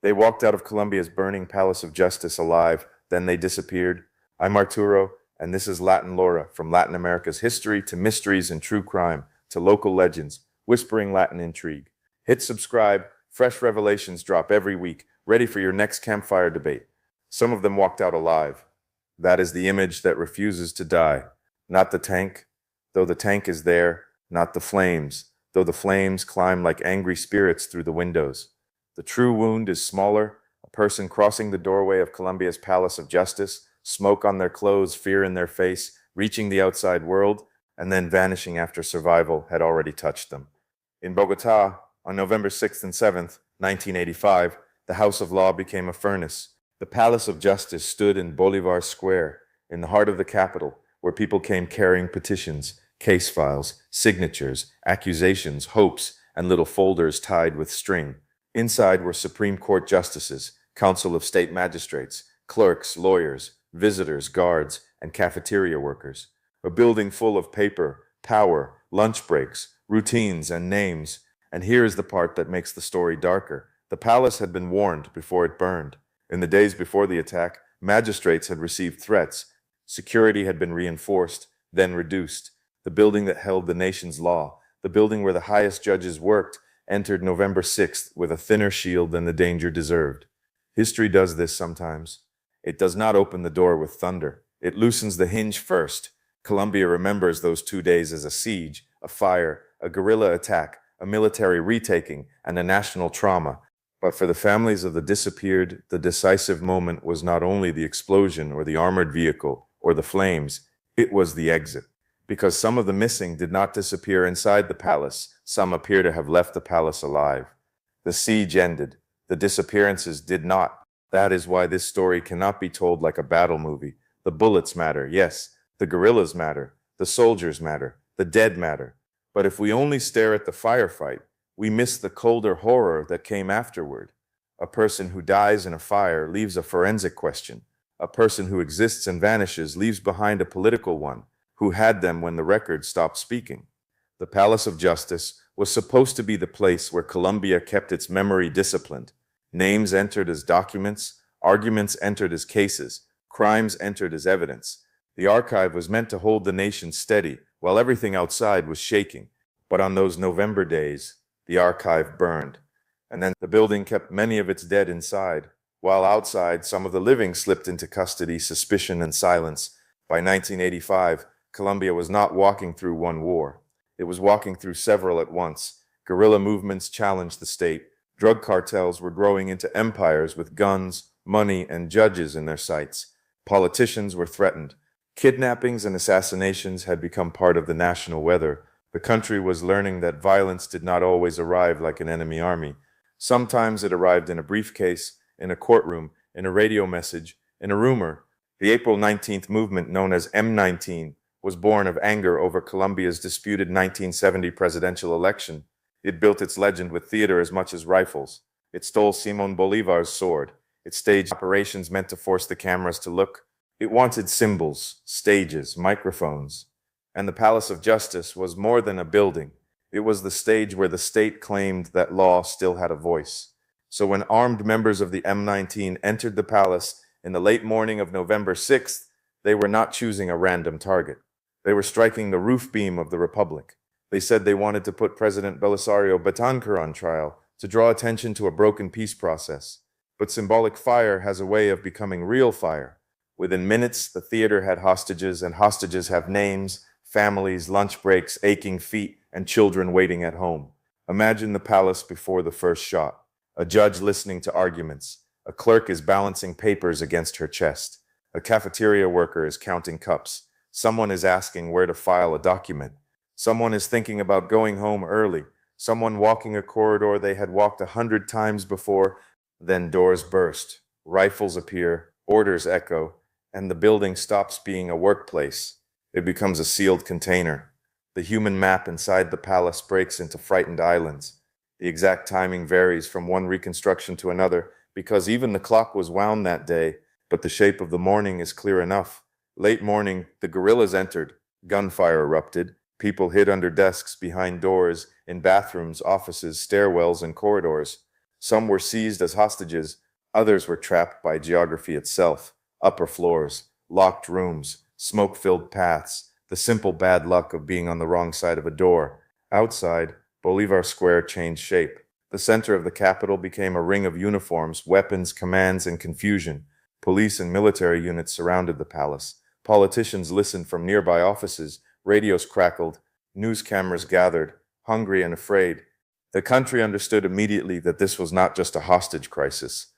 They walked out of Colombia's burning Palace of Justice alive, then they disappeared. I'm Arturo, and this is Latin Laura, from Latin America's history to mysteries and true crime to local legends, whispering Latin intrigue. Hit subscribe, fresh revelations drop every week, ready for your next campfire debate. Some of them walked out alive. That is the image that refuses to die. Not the tank, though the tank is there, not the flames, though the flames climb like angry spirits through the windows. The true wound is smaller, a person crossing the doorway of Colombia's Palace of Justice, smoke on their clothes, fear in their face, reaching the outside world, and then vanishing after survival had already touched them. In Bogotá, on November 6th and 7th, 1985, the House of Law became a furnace. The Palace of Justice stood in Bolivar Square, in the heart of the capital, where people came carrying petitions, case files, signatures, accusations, hopes, and little folders tied with string. Inside were Supreme Court justices, Council of State magistrates, clerks, lawyers, visitors, guards, and cafeteria workers. A building full of paper, power, lunch breaks, routines, and names. And here is the part that makes the story darker. The palace had been warned before it burned. In the days before the attack, magistrates had received threats. Security had been reinforced, then reduced. The building that held the nation's law, the building where the highest judges worked, entered November 6th with a thinner shield than the danger deserved. History does this sometimes. It does not open the door with thunder. It loosens the hinge first. Colombia remembers those 2 days as a siege, a fire, a guerrilla attack, a military retaking, and a national trauma. But for the families of the disappeared, the decisive moment was not only the explosion or the armored vehicle or the flames, it was the exit. Because some of the missing did not disappear inside the palace, some appear to have left the palace alive. The siege ended. The disappearances did not. That is why this story cannot be told like a battle movie. The bullets matter, yes. The guerrillas matter. The soldiers matter. The dead matter. But if we only stare at the firefight, we miss the colder horror that came afterward. A person who dies in a fire leaves a forensic question. A person who exists and vanishes leaves behind a political one. Who had them when the record stopped speaking? The Palace of Justice was supposed to be the place where Colombia kept its memory disciplined. Names entered as documents, arguments entered as cases, crimes entered as evidence. The archive was meant to hold the nation steady while everything outside was shaking. But on those November days, the archive burned. And then the building kept many of its dead inside, while outside some of the living slipped into custody, suspicion, and silence. By 1985, Colombia was not walking through one war. It was walking through several at once. Guerrilla movements challenged the state. Drug cartels were growing into empires with guns, money, and judges in their sights. Politicians were threatened. Kidnappings and assassinations had become part of the national weather. The country was learning that violence did not always arrive like an enemy army. Sometimes it arrived in a briefcase, in a courtroom, in a radio message, in a rumor. The April 19th movement, known as M19, was born of anger over Colombia's disputed 1970 presidential election. It built its legend with theater as much as rifles. It stole Simón Bolívar's sword. It staged operations meant to force the cameras to look. It wanted symbols, stages, microphones. And the Palace of Justice was more than a building. It was the stage where the state claimed that law still had a voice. So when armed members of the M19 entered the palace in the late morning of November 6th, they were not choosing a random target. They were striking the roof beam of the Republic. They said they wanted to put President Belisario Betancur on trial to draw attention to a broken peace process. But symbolic fire has a way of becoming real fire. Within minutes, the theater had hostages, and hostages have names, families, lunch breaks, aching feet, and children waiting at home. Imagine the palace before the first shot. A judge listening to arguments. A clerk is balancing papers against her chest. A cafeteria worker is counting cups. Someone is asking where to file a document. Someone is thinking about going home early. Someone walking a corridor they had walked 100 times before. Then doors burst. Rifles appear. Orders echo. And the building stops being a workplace. It becomes a sealed container. The human map inside the palace breaks into frightened islands. The exact timing varies from one reconstruction to another because even the clock was wound that day, but the shape of the morning is clear enough. Late morning, the guerrillas entered. Gunfire erupted. People hid under desks, behind doors, in bathrooms, offices, stairwells, and corridors. Some were seized as hostages, others were trapped by geography itself, upper floors, locked rooms, smoke-filled paths, the simple bad luck of being on the wrong side of a door. Outside, Bolivar Square changed shape. The center of the capital became a ring of uniforms, weapons, commands, and confusion. Police and military units surrounded the palace. Politicians listened from nearby offices, radios crackled, news cameras gathered, hungry and afraid. The country understood immediately that this was not just a hostage crisis.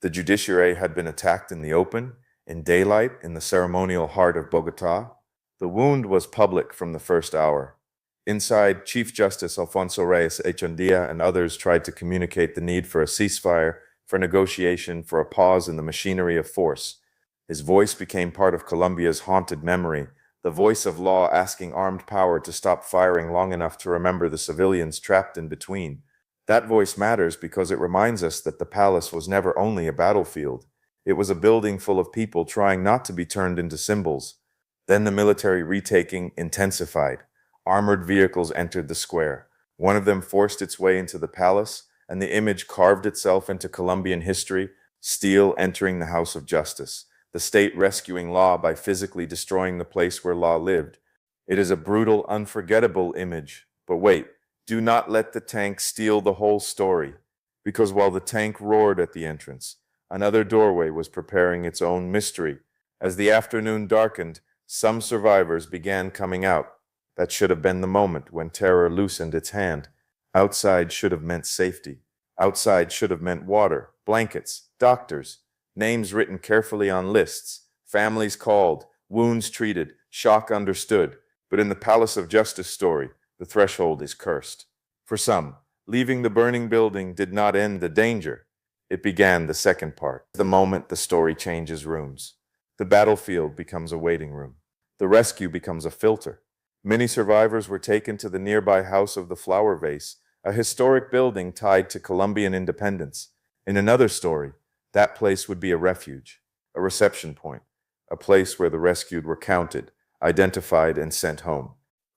The judiciary had been attacked in the open, in daylight, in the ceremonial heart of Bogotá. The wound was public from the first hour. Inside, Chief Justice Alfonso Reyes Echandia and others tried to communicate the need for a ceasefire, for negotiation, for a pause in the machinery of force. His voice became part of Colombia's haunted memory, the voice of law asking armed power to stop firing long enough to remember the civilians trapped in between. That voice matters because it reminds us that the palace was never only a battlefield. It was a building full of people trying not to be turned into symbols. Then the military retaking intensified. Armored vehicles entered the square. One of them forced its way into the palace, and the image carved itself into Colombian history, steel entering the House of Justice, the state rescuing law by physically destroying the place where law lived. It is a brutal, unforgettable image. But wait, do not let the tank steal the whole story, because while the tank roared at the entrance, another doorway was preparing its own mystery. As the afternoon darkened, some survivors began coming out. That should have been the moment when terror loosened its hand. Outside should have meant safety. Outside should have meant water, blankets, doctors, names written carefully on lists, families called, wounds treated, shock understood. But in the Palace of Justice story, the threshold is cursed. For some, leaving the burning building did not end the danger. It began the second part, the moment the story changes rooms. The battlefield becomes a waiting room. The rescue becomes a filter. Many survivors were taken to the nearby House of the Flower Vase, a historic building tied to Colombian independence. In another story, that place would be a refuge, a reception point, a place where the rescued were counted, identified, and sent home.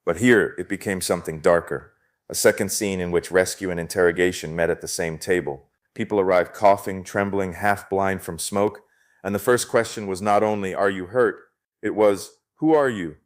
But here, it became something darker, a second scene in which rescue and interrogation met at the same table. People arrived coughing, trembling, half-blind from smoke, and the first question was not only, "Are you hurt?" It was, "Who are you?"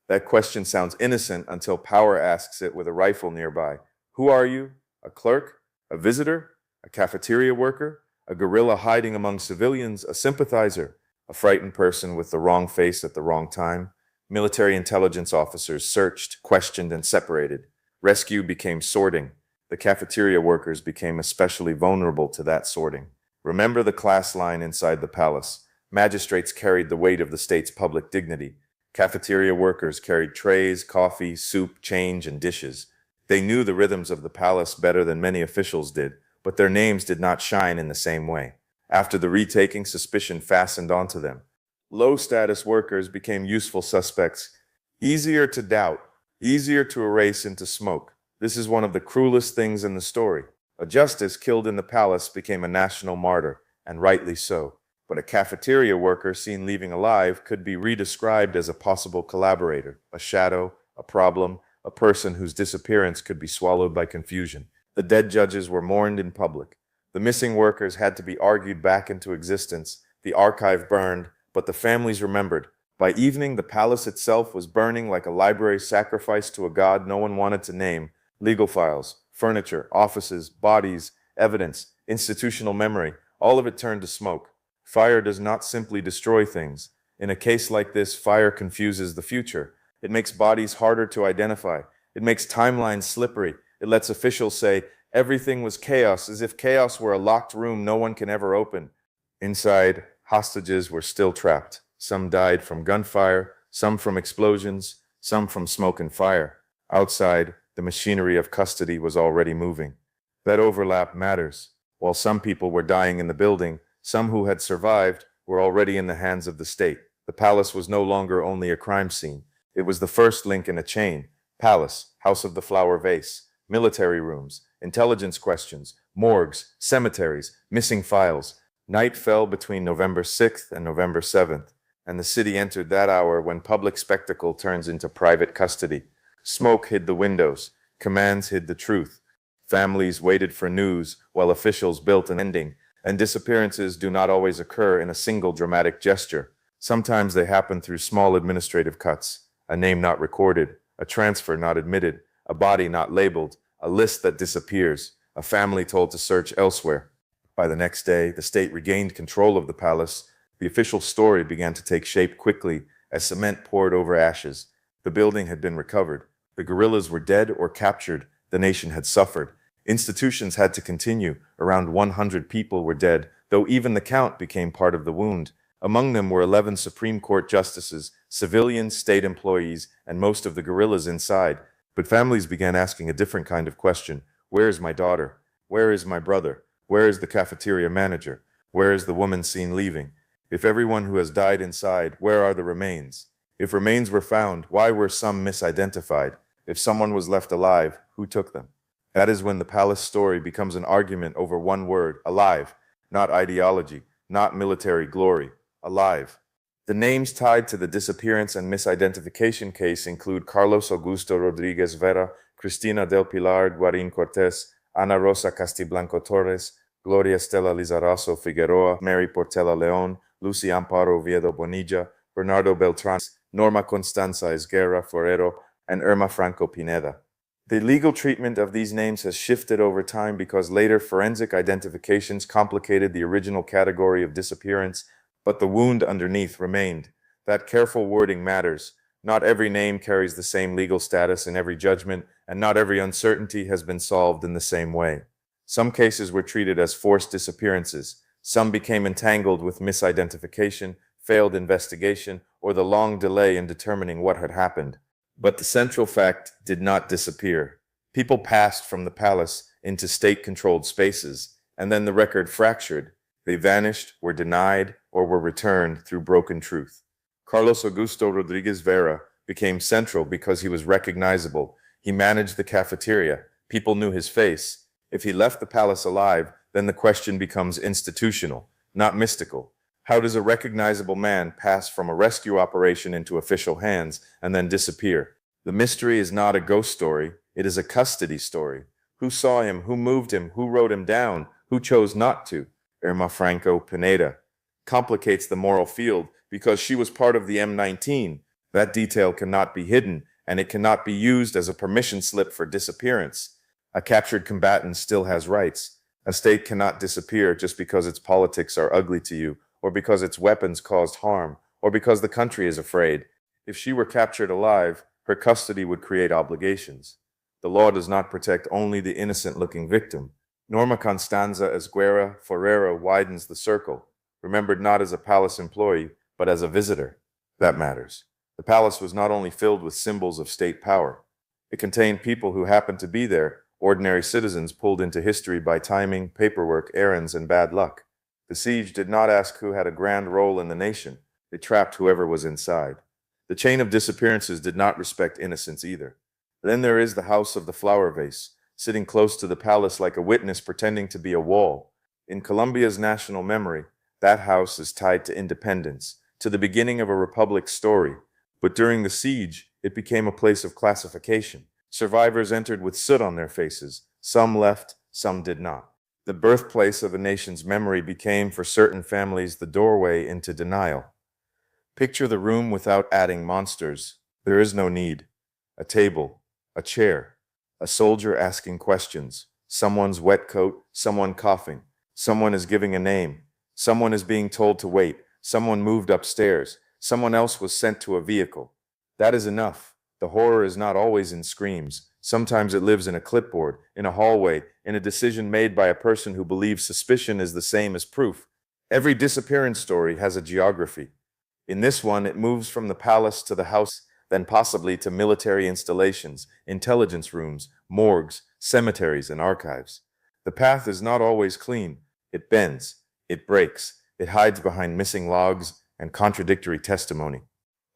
That question sounds innocent until power asks it with a rifle nearby. Who are you? A clerk? A visitor? A cafeteria worker? A guerrilla hiding among civilians? A sympathizer? A frightened person with the wrong face at the wrong time? Military intelligence officers searched, questioned, and separated. Rescue became sorting. The cafeteria workers became especially vulnerable to that sorting. Remember the class line inside the palace. Magistrates carried the weight of the state's public dignity. Cafeteria workers carried trays, coffee, soup, change, and dishes. They knew the rhythms of the palace better than many officials did, but their names did not shine in the same way. After the retaking, suspicion fastened onto them. Low-status workers became useful suspects, easier to doubt, easier to erase into smoke. This is one of the cruelest things in the story. A justice killed in the palace became a national martyr, and rightly so. But a cafeteria worker seen leaving alive could be redescribed as a possible collaborator, a shadow, a problem, a person whose disappearance could be swallowed by confusion. The dead judges were mourned in public. The missing workers had to be argued back into existence. The archive burned, but the families remembered. By evening, the palace itself was burning like a library sacrificed to a god no one wanted to name. Legal files, furniture, offices, bodies, evidence, institutional memory, all of it turned to smoke. Fire does not simply destroy things. In a case like this, fire confuses the future. It makes bodies harder to identify. It makes timelines slippery. It lets officials say everything was chaos, as if chaos were a locked room no one can ever open. Inside, hostages were still trapped. Some died from gunfire, some from explosions, some from smoke and fire. Outside, the machinery of custody was already moving. That overlap matters. While some people were dying in the building, some who had survived were already in the hands of the state. The palace was no longer only a crime scene. It was the first link in a chain. Palace, House of the Flower Vase, military rooms, intelligence questions, morgues, cemeteries, missing files. Night fell between November 6th and November 7th, and the city entered that hour when public spectacle turns into private custody. Smoke hid the windows. Commands hid the truth. Families waited for news while officials built an ending, and disappearances do not always occur in a single dramatic gesture. Sometimes they happen through small administrative cuts, a name not recorded, a transfer not admitted, a body not labeled, a list that disappears, a family told to search elsewhere. By the next day, the state regained control of the palace. The official story began to take shape quickly as cement poured over ashes. The building had been recovered. The guerrillas were dead or captured. The nation had suffered. Institutions had to continue. Around 100 people were dead, though even the count became part of the wound. Among them were 11 Supreme Court justices, civilians, state employees, and most of the guerrillas inside. But families began asking a different kind of question. Where is my daughter? Where is my brother? Where is the cafeteria manager? Where is the woman seen leaving? If everyone who has died inside, where are the remains? If remains were found, why were some misidentified? If someone was left alive, who took them? That is when the palace story becomes an argument over one word, alive, not ideology, not military glory, alive. The names tied to the disappearance and misidentification case include Carlos Augusto Rodriguez Vera, Cristina del Pilar Guarin Cortés, Ana Rosa Castiblanco Torres, Gloria Estela Lizarazo Figueroa, Mary Portela León, Lucy Amparo Oviedo Bonilla, Bernardo Beltrán, Norma Constanza Esguerra Forero, and Irma Franco Pineda. The legal treatment of these names has shifted over time because later forensic identifications complicated the original category of disappearance, but the wound underneath remained. That careful wording matters. Not every name carries the same legal status in every judgment, and not every uncertainty has been solved in the same way. Some cases were treated as forced disappearances. Some became entangled with misidentification, failed investigation, or the long delay in determining what had happened. But the central fact did not disappear. People passed from the palace into state-controlled spaces, and then the record fractured. They vanished, were denied, or were returned through broken truth. Carlos Augusto Rodriguez Vera became central because he was recognizable. He managed the cafeteria. People knew his face. If he left the palace alive, then the question becomes institutional, not mystical. How does a recognizable man pass from a rescue operation into official hands and then disappear? The mystery is not a ghost story. It is a custody story. Who saw him? Who moved him? Who wrote him down? Who chose not to? Irma Franco Pineda complicates the moral field because she was part of the M19. That detail cannot be hidden, and it cannot be used as a permission slip for disappearance. A captured combatant still has rights. A state cannot disappear just because its politics are ugly to you, or because its weapons caused harm, or because the country is afraid. If she were captured alive, her custody would create obligations. The law does not protect only the innocent-looking victim. Norma Constanza Esguerra Forero widens the circle, remembered not as a palace employee, but as a visitor. That matters. The palace was not only filled with symbols of state power. It contained people who happened to be there, ordinary citizens pulled into history by timing, paperwork, errands, and bad luck. The siege did not ask who had a grand role in the nation. It trapped whoever was inside. The chain of disappearances did not respect innocence either. Then there is the House of the Flower Vase, sitting close to the palace like a witness pretending to be a wall. In Colombia's national memory, that house is tied to independence, to the beginning of a republic's story. But during the siege, it became a place of classification. Survivors entered with soot on their faces. Some left, some did not. The birthplace of a nation's memory became, for certain families, the doorway into denial. Picture the room without adding monsters. There is no need. A table, a chair, a soldier asking questions, someone's wet coat, someone coughing, someone is giving a name, someone is being told to wait, someone moved upstairs, someone else was sent to a vehicle. That is enough. The horror is not always in screams. Sometimes it lives in a clipboard, in a hallway, in a decision made by a person who believes suspicion is the same as proof. Every disappearance story has a geography. In this one, it moves from the palace to the house, then possibly to military installations, intelligence rooms, morgues, cemeteries, and archives. The path is not always clean. It bends, it breaks, it hides behind missing logs and contradictory testimony.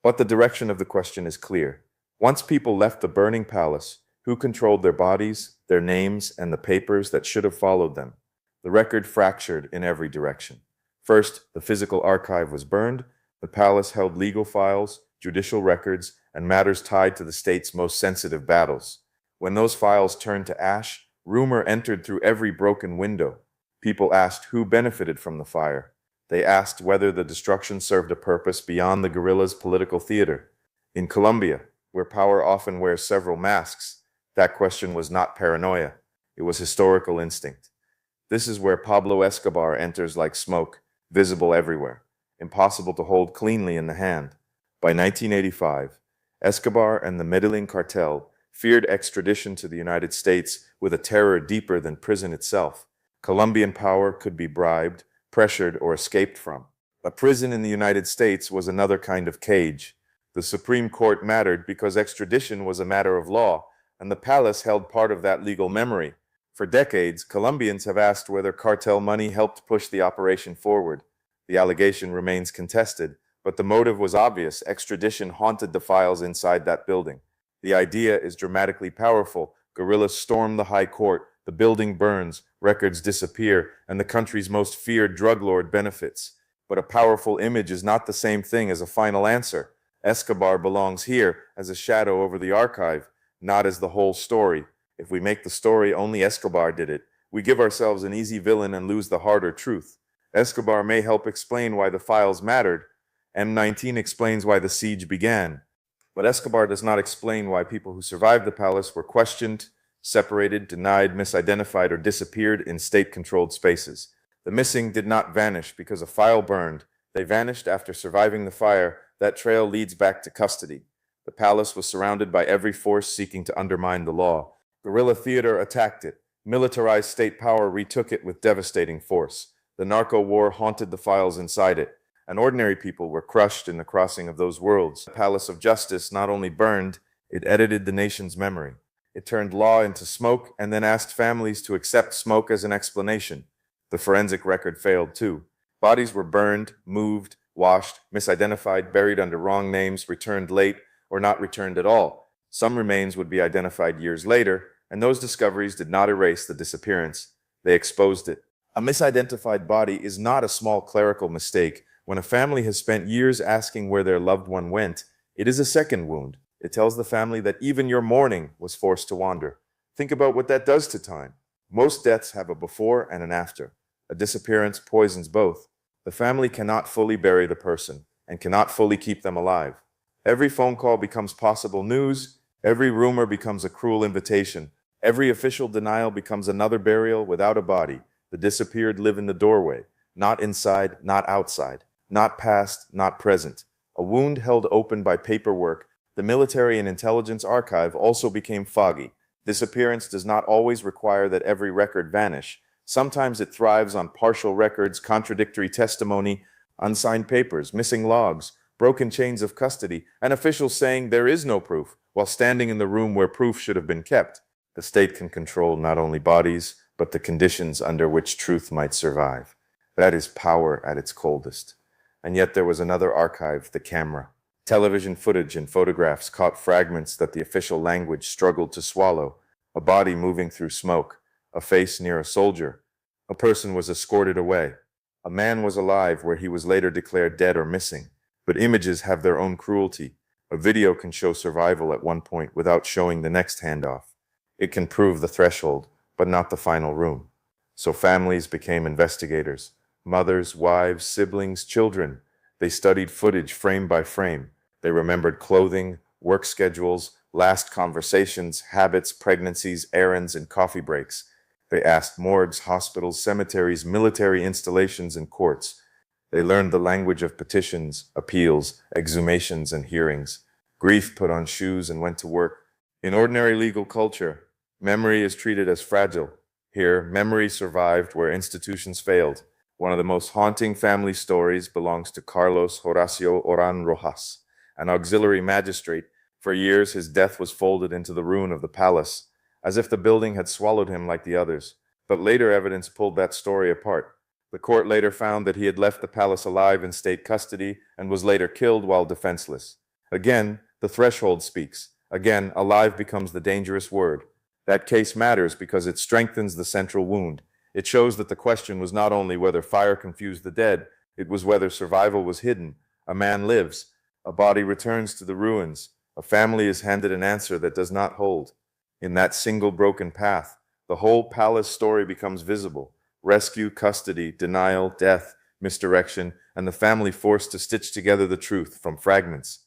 But the direction of the question is clear. Once people left the burning palace, who controlled their bodies, their names, and the papers that should have followed them? The record fractured in every direction. First, the physical archive was burned. The palace held legal files, judicial records, and matters tied to the state's most sensitive battles. When those files turned to ash, Rumor entered through every broken window. People asked who benefited from the fire. They asked whether the destruction served a purpose beyond the guerrillas' political theater. In Colombia, where power often wears several masks, that question was not paranoia. It was historical instinct. This is where Pablo Escobar enters like smoke, visible everywhere, impossible to hold cleanly in the hand. By 1985, Escobar and the Medellin cartel feared extradition to the United States with a terror deeper than prison itself. Colombian power could be bribed, pressured, or escaped from. A prison in the United States was another kind of cage. The Supreme Court mattered because extradition was a matter of law, and the palace held part of that legal memory. For decades, Colombians have asked whether cartel money helped push the operation forward. The allegation remains contested, but the motive was obvious. Extradition haunted the files inside that building. The idea is dramatically powerful. Guerrillas storm the high court, the building burns, records disappear, and the country's most feared drug lord benefits. But a powerful image is not the same thing as a final answer. Escobar belongs here as a shadow over the archive, not as the whole story. If we make the story only Escobar did it, we give ourselves an easy villain and lose the harder truth. Escobar may help explain why the files mattered. M19 explains why the siege began. But Escobar does not explain why people who survived the palace were questioned, separated, denied, misidentified, or disappeared in state-controlled spaces. The missing did not vanish because a file burned. They vanished after surviving the fire. That trail leads back to custody. The palace was surrounded by every force seeking to undermine the law. Guerrilla theater attacked it. Militarized state power retook it with devastating force. The narco war haunted the files inside it, and ordinary people were crushed in the crossing of those worlds. The Palace of Justice not only burned, it edited the nation's memory. It turned law into smoke and then asked families to accept smoke as an explanation. The forensic record failed too. Bodies were burned, moved, washed, misidentified, buried under wrong names, returned late, or not returned at all. Some remains would be identified years later, and those discoveries did not erase the disappearance. They exposed it. A misidentified body is not a small clerical mistake. When a family has spent years asking where their loved one went, it is a second wound. It tells the family that even your mourning was forced to wander. Think about what that does to time. Most deaths have a before and an after. A disappearance poisons both. The family cannot fully bury the person and cannot fully keep them alive. Every phone call becomes possible news. Every rumor becomes a cruel invitation. Every official denial becomes another burial without a body. The disappeared live in the doorway, not inside, not outside, not past, not present. A wound held open by paperwork. The military and intelligence archive also became foggy. Disappearance does not always require that every record vanish. Sometimes it thrives on partial records, contradictory testimony, unsigned papers, missing logs, broken chains of custody, and officials saying there is no proof, while standing in the room where proof should have been kept. The state can control not only bodies, but the conditions under which truth might survive. That is power at its coldest. And yet there was another archive, the camera. Television footage and photographs caught fragments that the official language struggled to swallow. A body moving through smoke, a face near a soldier. A person was escorted away. A man was alive where he was later declared dead or missing. But images have their own cruelty. A video can show survival at one point without showing the next handoff. It can prove the threshold, but not the final room. So families became investigators. Mothers, wives, siblings, children. They studied footage frame by frame. They remembered clothing, work schedules, last conversations, habits, pregnancies, errands, and coffee breaks. They asked morgues, hospitals, cemeteries, military installations, and courts. They learned the language of petitions, appeals, exhumations, and hearings. Grief put on shoes and went to work. In ordinary legal culture, memory is treated as fragile. Here, memory survived where institutions failed. One of the most haunting family stories belongs to Carlos Horacio Oran Rojas, an auxiliary magistrate. For years, his death was folded into the ruin of the palace, as if the building had swallowed him like the others. But later evidence pulled that story apart. The court later found that he had left the palace alive in state custody and was later killed while defenseless. Again, the threshold speaks. Again, alive becomes the dangerous word. That case matters because it strengthens the central wound. It shows that the question was not only whether fire confused the dead, it was whether survival was hidden. A man lives. A body returns to the ruins. A family is handed an answer that does not hold. In that single broken path, The whole palace story becomes visible. Rescue, custody, denial, death, misdirection, and the family forced to stitch together the truth from fragments.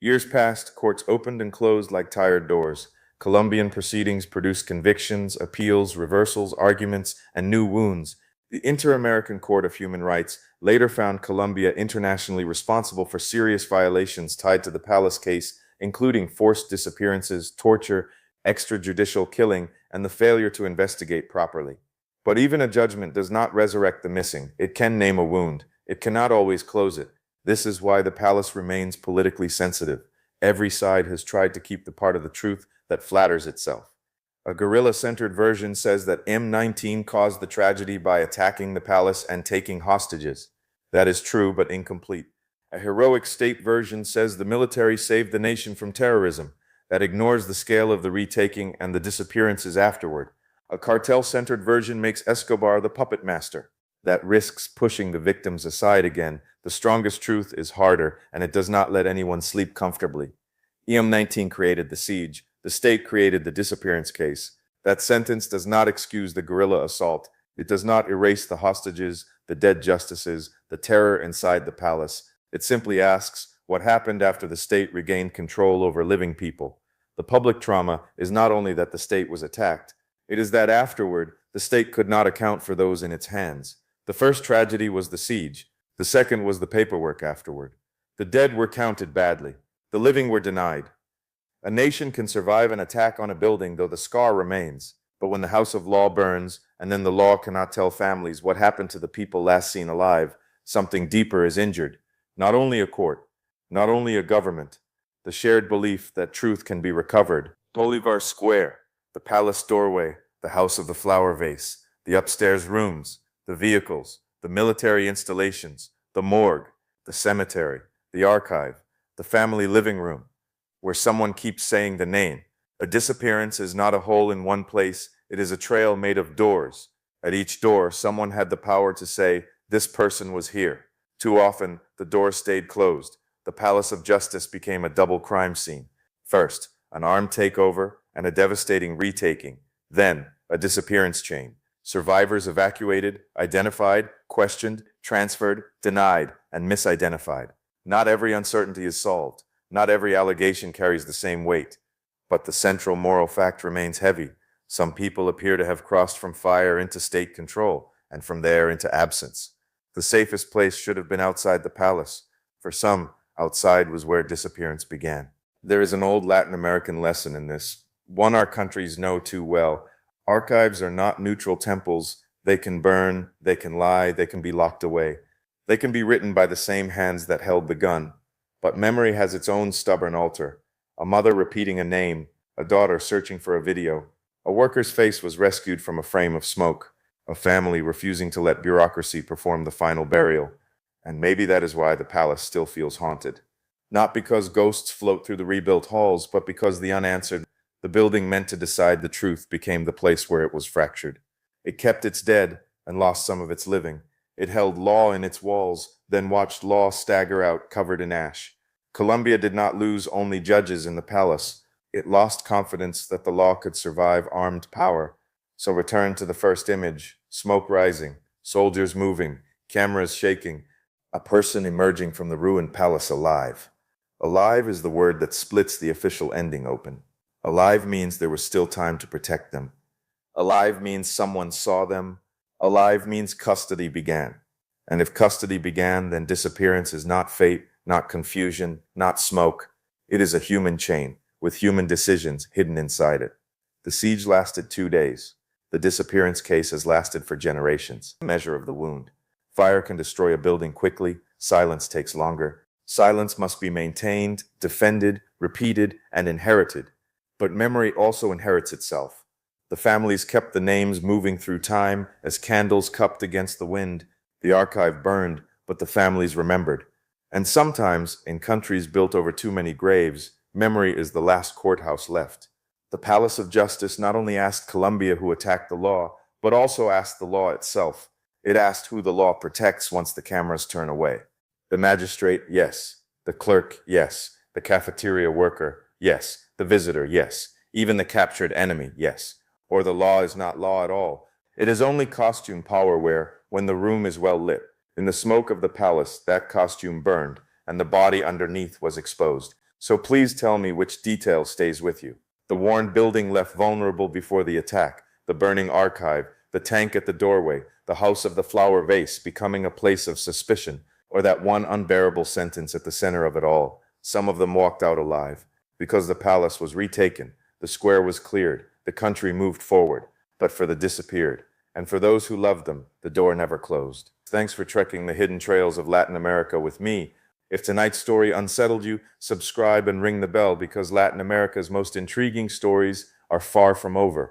Years passed, courts opened and closed like tired doors. Colombian proceedings produced convictions, appeals, reversals, arguments, and new wounds. The Inter-American Court of Human Rights later found Colombia internationally responsible for serious violations tied to the palace case, including forced disappearances, torture, extrajudicial killing, and the failure to investigate properly. But even a judgment does not resurrect the missing. It can name a wound. It cannot always close it. This is why the palace remains politically sensitive. Every side has tried to keep the part of the truth that flatters itself. A guerrilla-centered version says that M19 caused the tragedy by attacking the palace and taking hostages. That is true, but incomplete. A heroic state version says the military saved the nation from terrorism. That ignores the scale of the retaking and the disappearances afterward. A cartel-centered version makes Escobar the puppet master. That risks pushing the victims aside again. The strongest truth is harder, and it does not let anyone sleep comfortably. EM19 created the siege. The state created the disappearance case. That sentence does not excuse the guerrilla assault. It does not erase the hostages, the dead justices, the terror inside the palace. It simply asks what happened after the state regained control over living people. The public trauma is not only that the state was attacked, it is that afterward, the state could not account for those in its hands. The first tragedy was the siege. The second was the paperwork afterward. The dead were counted badly. The living were denied. A nation can survive an attack on a building, though the scar remains. But when the house of law burns, and then the law cannot tell families what happened to the people last seen alive, something deeper is injured. Not only a court, not only a government, the shared belief that truth can be recovered. Bolivar Square, the palace doorway, the house of the flower vase, the upstairs rooms, the vehicles, the military installations, the morgue, the cemetery, the archive, the family living room, where someone keeps saying the name. A disappearance is not a hole in one place, it is a trail made of doors. At each door, someone had the power to say, "This person was here." Too often, the door stayed closed. The Palace of Justice became a double crime scene. First, an armed takeover and a devastating retaking. Then, a disappearance chain. Survivors evacuated, identified, questioned, transferred, denied, and misidentified. Not every uncertainty is solved. Not every allegation carries the same weight. But the central moral fact remains heavy. Some people appear to have crossed from fire into state control, and from there into absence. The safest place should have been outside the palace. For some, outside was where disappearance began. There is an old Latin American lesson in this, one our countries know too well. Archives are not neutral temples. They can burn, they can lie, they can be locked away. They can be written by the same hands that held the gun. But memory has its own stubborn altar. A mother repeating a name, a daughter searching for a video. A worker's face was rescued from a frame of smoke. A family refusing to let bureaucracy perform the final burial. And maybe that is why the palace still feels haunted. Not because ghosts float through the rebuilt halls, but because the unanswered, the building meant to decide the truth, became the place where it was fractured. It kept its dead and lost some of its living. It held law in its walls, then watched law stagger out covered in ash. Colombia did not lose only judges in the palace. It lost confidence that the law could survive armed power. So return to the first image, smoke rising, soldiers moving, cameras shaking, a person emerging from the ruined palace alive. Alive is the word that splits the official ending open. Alive means there was still time to protect them. Alive means someone saw them. Alive means custody began. And if custody began, then disappearance is not fate, not confusion, not smoke. It is a human chain, with human decisions hidden inside it. The siege lasted 2 days. The disappearance case has lasted for generations. A measure of the wound. Fire can destroy a building quickly. Silence takes longer. Silence must be maintained, defended, repeated, and inherited. But memory also inherits itself. The families kept the names moving through time as candles cupped against the wind. The archive burned, but the families remembered. And sometimes, in countries built over too many graves, memory is the last courthouse left. The Palace of Justice not only asked Colombia who attacked the law, but also asked the law itself. It asked who the law protects once the cameras turn away. The magistrate, yes. The clerk, yes. The cafeteria worker, yes. The visitor, yes. Even the captured enemy, yes. or the law is not law at all. It is only costume power where, when the room is well lit, in the smoke of the palace, that costume burned, and the body underneath was exposed. So please tell me which detail stays with you. The worn building left vulnerable before the attack, the burning archive, the tank at the doorway, the house of the flower vase becoming a place of suspicion, or that one unbearable sentence at the center of it all. Some of them walked out alive. Because the palace was retaken, the square was cleared, the country moved forward, but for the disappeared, and for those who loved them, the door never closed. Thanks for trekking the hidden trails of Latin America with me. If tonight's story unsettled you, subscribe and ring the bell because Latin America's most intriguing stories are far from over.